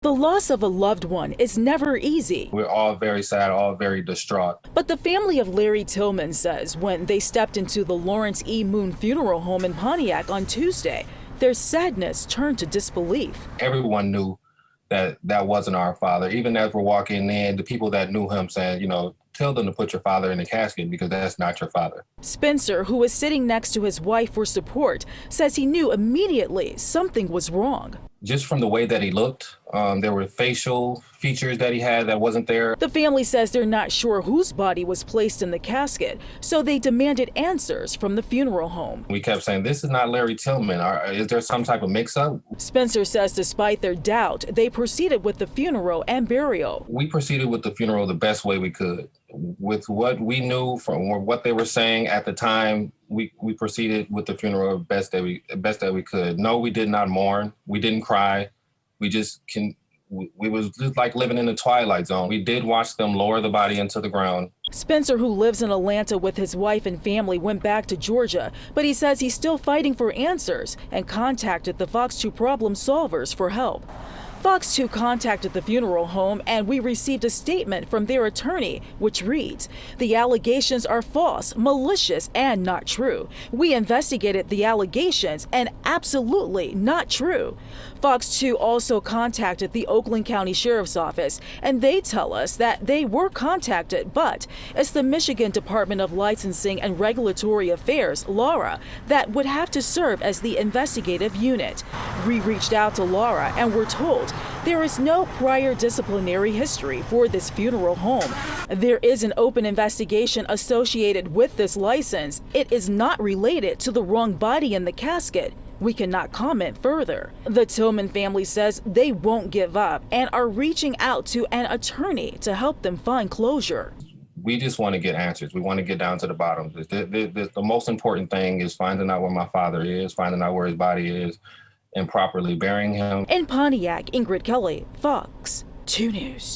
The loss of a loved one is never easy. We're all very sad, all very distraught. But the family of Larry Tillman says when they stepped into the Lawrence E. Moon Funeral Home in Pontiac on Tuesday, their sadness turned to disbelief. Everyone knew that that wasn't our father. Even as we're walking in, the people that knew him said, tell them to put your father in the casket because that's not your father. Spencer, who was sitting next to his wife for support, says he knew immediately something was wrong. Just from the way that he looked, there were facial features that he had that wasn't there. The family says they're not sure whose body was placed in the casket, so they demanded answers from the funeral home. We kept saying, this is not Larry Tillman. Is there some type of mix-up? Spencer says despite their doubt, they proceeded with the funeral and burial. We proceeded with the funeral the best way we could. With what we knew from what they were saying at the time, we proceeded with the funeral best that we could. No, we did not mourn. We didn't cry. We was just like living in the twilight zone. We did watch them lower the body into the ground. Spencer, who lives in Atlanta with his wife and family, went back to Georgia, but he says he's still fighting for answers and contacted the Fox 2 problem solvers for help. Fox 2 contacted the funeral home and we received a statement from their attorney, which reads, "The allegations are false, malicious, and not true. We investigated the allegations and absolutely not true." Fox 2 also contacted the Oakland County Sheriff's Office, and they tell us that they were contacted, but it's the Michigan Department of Licensing and Regulatory Affairs, LARA, that would have to serve as the investigative unit. We reached out to LARA and were told there is no prior disciplinary history for this funeral home. There is an open investigation associated with this license. It is not related to the wrong body in the casket. We cannot comment further. The Tillman family says they won't give up and are reaching out to an attorney to help them find closure. We just want to get answers. We want to get down to the bottom. The most important thing is finding out where my father is, finding out where his body is, and properly burying him. In Pontiac, Ingrid Kelly, Fox 2 News.